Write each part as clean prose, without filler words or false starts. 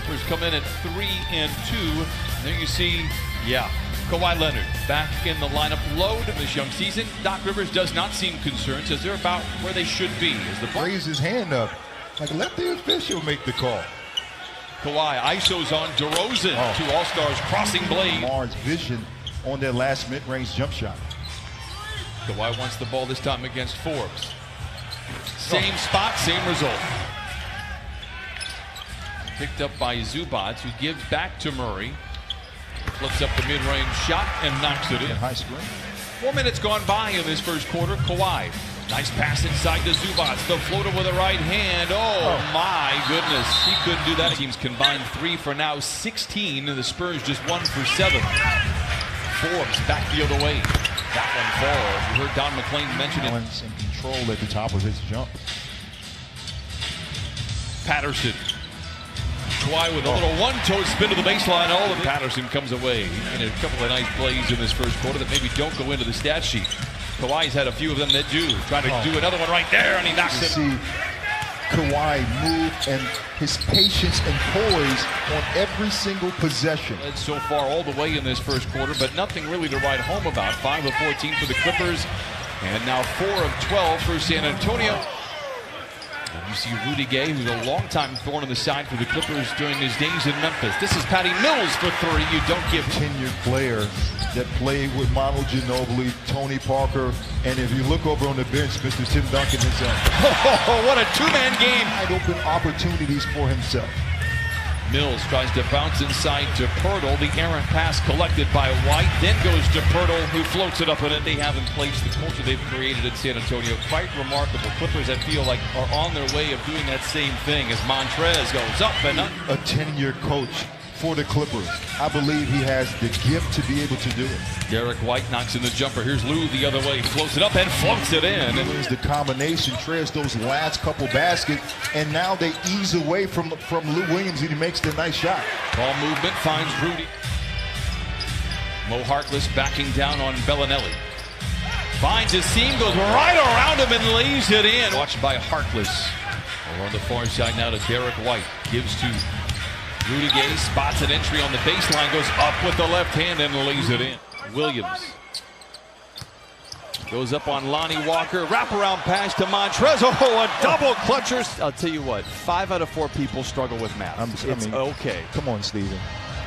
Clippers come in at 3-2. There you see, Kawhi Leonard back in the lineup load in this young season. Doc Rivers does not seem concerned, says they're about where they should be. As the raise his hand up, like let the official make the call. Kawhi isos on DeRozan. Two All-Stars crossing blade. Lamar's vision on their last mid-range jump shot. Kawhi wants the ball this time against Forbes. Same spot, same result. Picked up by Zubac, who gives back to Murray. Flips up the mid-range shot and knocks it in. High screen. 4 minutes gone by in this first quarter. Kawhi, nice pass inside to Zubac. The floater with a right hand. Oh my goodness, he couldn't do that. Teams combined 3 for now 16, and the Spurs just 1 for 7. Forbes back the other way. That one falls. You heard Don McClain mention it. In control at the top of his jump. Patterson. Kawhi with a little one-toe spin to the baseline. All of Patterson comes away. And a couple of nice plays in this first quarter that maybe don't go into the stat sheet. Kawhi's had a few of them that do. Trying to do another one right there, and he knocks it. See Kawhi move and his patience and poise on every single possession. Led so far all the way in this first quarter, but nothing really to write home about. 5 of 14 for the Clippers, and now 4 of 12 for San Antonio. And you see Rudy Gay, who's a longtime thorn in the side for the Clippers during his days in Memphis. This is Patty Mills for 3. You don't give. Tenured player that played with Manu Ginobili, Tony Parker, and if you look over on the bench, Mr. Tim Duncan himself. Oh, what a two-man game. Wide open opportunities for himself. Mills tries to bounce inside to Pirtle. The errant pass collected by White, then goes to Pirtle, who floats it up, and they have in place the culture they've created in San Antonio. Quite remarkable. Clippers, I feel like, are on their way of doing that same thing as Montrez goes up and up. A 10-year coach for the Clippers. I believe he has the gift to be able to do it. Derek White knocks in the jumper. Here's Lou the other way. Floats it up and floats it in. And the combination, trails those last couple baskets, and now they ease away from Lou Williams, and he makes the nice shot. Ball movement finds Rudy. Mo Harkless backing down on Bellinelli. Finds his seam, goes right around him and lays it in. Watched by Harkless. Over on the far side now to Derek White. Gives to Rudy Gay, spots an entry on the baseline, goes up with the left hand and lays it in. Williams goes up on Lonnie Walker, wraparound pass to Montrez. Oh, a double clutcher. I'll tell you what, 5 out of 4 people struggle with math. It's okay. Come on, Steven.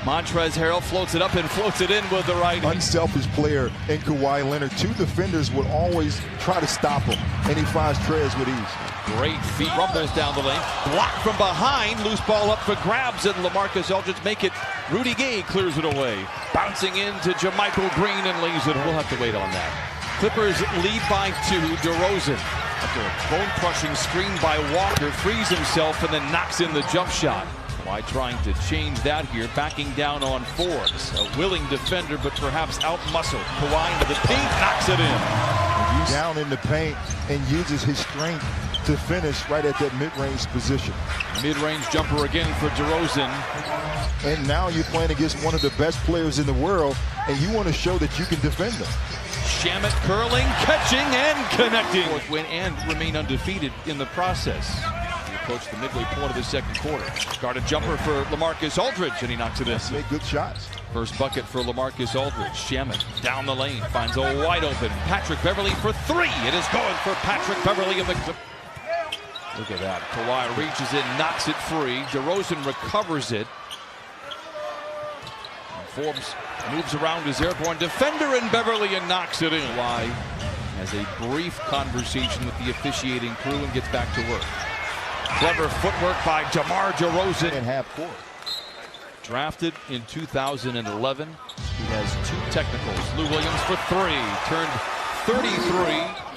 Montrez Harrell floats it up and floats it in with the right. Unselfish player in Kawhi Leonard. 2 defenders would always try to stop him, and he finds Trez with ease. Great feet, rumbles down the lane. Blocked from behind, loose ball up for grabs, and LaMarcus Aldridge make it. Rudy Gay clears it away. Bouncing into JaMychal Green and lays it. We'll have to wait on that. Clippers lead by 2. DeRozan, after a bone-crushing screen by Walker, frees himself and then knocks in the jump shot. Why trying to change that here, backing down on Forbes. A willing defender, but perhaps out-muscled. Kawhi into the paint, knocks it in. Down in the paint and uses his strength to finish right at that mid-range position. Mid-range jumper again for DeRozan. And now you're playing against one of the best players in the world, and you want to show that you can defend them. Shamet curling, catching, and connecting. Fourth win and remain undefeated in the process. He approached the midway point of the second quarter. Guarded jumper for LaMarcus Aldridge, and he knocks it in. Made good shots. First bucket for LaMarcus Aldridge. Shamet down the lane, finds a wide open Patrick Beverly for 3. It is going for Patrick Beverly in the... Look at that. Kawhi reaches it, knocks it free. DeRozan recovers it. And Forbes moves around his airborne defender in Beverly and knocks it in. Kawhi has a brief conversation with the officiating crew and gets back to work. Clever footwork by DeMar DeRozan. In half court. Drafted in 2011. He has 2 technicals. Lou Williams for 3. Turned 33.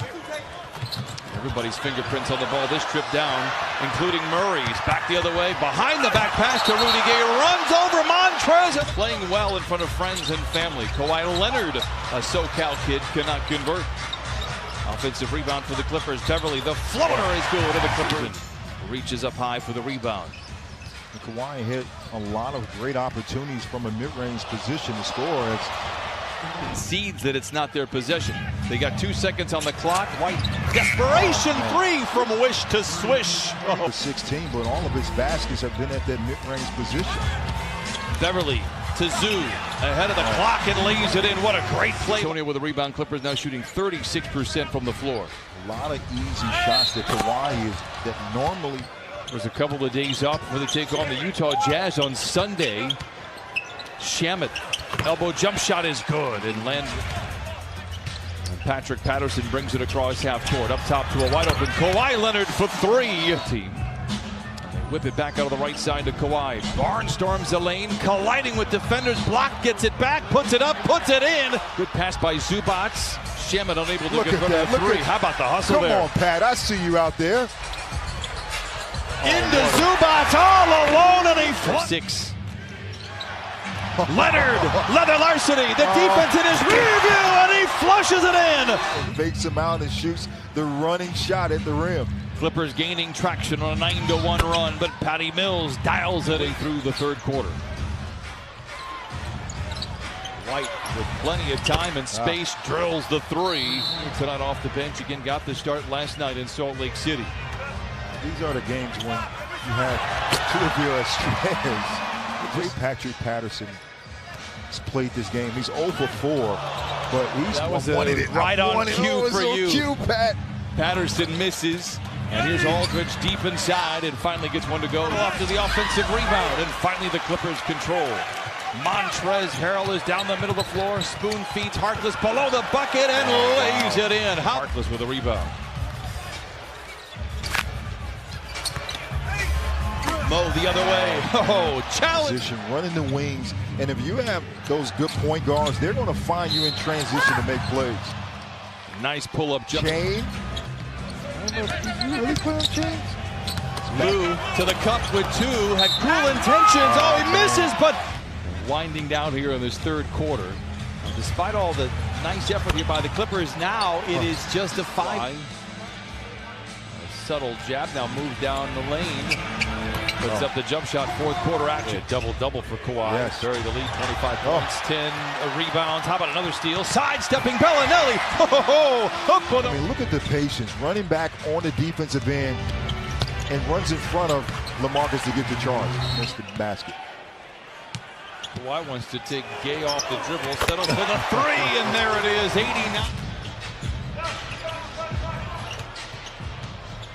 Everybody's fingerprints on the ball this trip down, including Murray's. Back the other way, behind the back pass to Rudy Gay, runs over Montrez. Playing well in front of friends and family. Kawhi Leonard, a SoCal kid, cannot convert. Offensive rebound for the Clippers. Beverly, the floater is good to the Clippers. Reaches up high for the rebound. Kawhi hit a lot of great opportunities from a mid-range position to score. concedes that it's not their possession. They got 2 seconds on the clock. White, desperation three from Wish to Swish. Oh. 16, but all of his baskets have been at that mid-range position. Beverly to Zoo, ahead of the clock and lays it in. What a great play. Antonio with a rebound. Clippers now shooting 36% from the floor. A lot of easy shots that Kawhi is that normally. There's a couple of days off before they take on the Utah Jazz on Sunday. Shamet, elbow jump shot is good and lands. And Patrick Patterson brings it across half court. Up top to a wide open Kawhi Leonard for three. Team. They whip it back out of the right side to Kawhi. Barnes storms the lane, colliding with defenders. Block, gets it back, puts it up, puts it in. Good pass by Zubac. Shamet unable to get rid of the three. How about the hustle there? Come on, Pat. I see you out there. Into Zubac all alone, and he six. Leonard, leather larceny, the defense in his rear view, and he flushes it in. Fakes him out and shoots the running shot at the rim. Clippers gaining traction on a 9-1 run, but Patty Mills dials it through the third quarter. White with plenty of time and space drills the three. Tonight off the bench again, got the start last night in Salt Lake City. These are the games when you have two of your stars. The great Patrick Patterson has played this game. He's 0 for 4, but he's wanted it. Right on cue for you. Cue, Pat. Patterson misses, and here's Aldridge deep inside, and finally gets one to go off to the offensive rebound, and finally the Clippers control. Montrezl Harrell is down the middle of the floor, spoon feeds Harkless below the bucket and lays it in. Harkless with a rebound. Mo the other way. Oh, challenge. Position, running the wings, and if you have those good point guards, they're going to find you in transition to make plays. Nice pull-up jump. Chain. Did you really put on chains? Lou to the cup with two, had cruel intentions. Oh, he misses, but winding down here in this third quarter. Despite all the nice effort here by the Clippers, now it is just a 5. A subtle jab, now moves down the lane. Puts up the jump shot, fourth quarter action. Double-double for Kawhi. Yes. Bury the lead, 25 points, 10 rebounds. How about another steal? Sidestepping Bellinelli. I mean, look at the patience. Running back on the defensive end and runs in front of LaMarcus to get the charge. Missed the basket. Kawhi wants to take Gay off the dribble, settles for the three, and there it is, 89.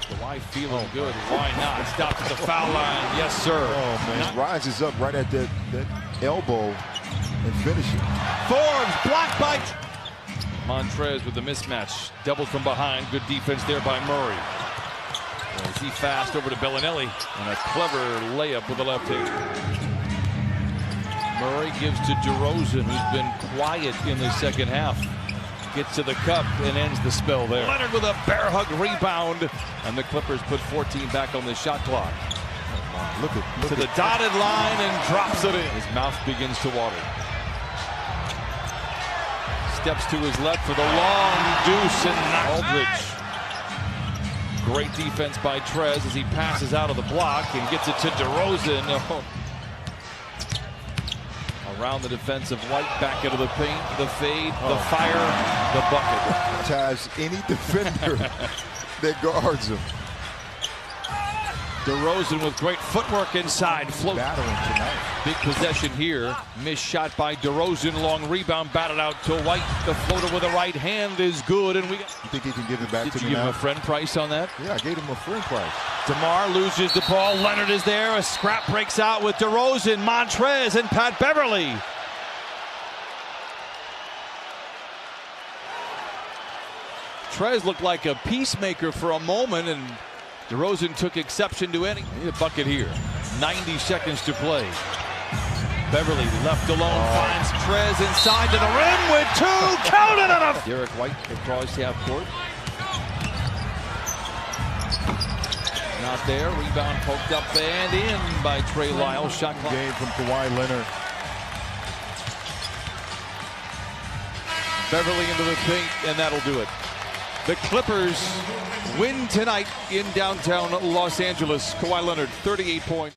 Kawhi feeling good. Why not? Stops at the foul line. Yes, sir. Oh, man. Rises up right at that elbow and finishes. Forbes blocked by Montrez with the mismatch. Doubled from behind. Good defense there by Murray. As he fast over to Bellinelli. And a clever layup with the left hand. Murray gives to DeRozan, who's been quiet in the second half. Gets to the cup and ends the spell there. Leonard with a bear hug rebound. And the Clippers put 14 back on the shot clock. Look to the dotted line and drops it in. His mouth begins to water. Steps to his left for the long deuce and Aldridge. Great defense by Trez as he passes out of the block and gets it to DeRozan. Oh. Around the defense of White, back into the paint, the fade, the fire, the bucket. Ties any defender that guards him. DeRozan with great footwork inside. Float. Battling tonight. Big possession here. Missed shot by DeRozan. Long rebound batted out to White. The floater with the right hand is good. And we got. You think he can give it back to me now? Did you give him a friend price on that? Yeah, I gave him a friend price. DeMar loses the ball. Leonard is there. A scrap breaks out with DeRozan, Montrez, and Pat Beverly. Trez looked like a peacemaker for a moment, and DeRozan took exception to any. Need a bucket here. 90 seconds to play. Beverly left alone, finds Trez inside to the rim with two. Counted on a. Derek White across half court. Not there. Rebound poked up and in by Trey Lyles. Shot clock. Game from Kawhi Leonard. Beverly into the paint, and that'll do it. The Clippers win tonight in downtown Los Angeles. Kawhi Leonard, 38 points.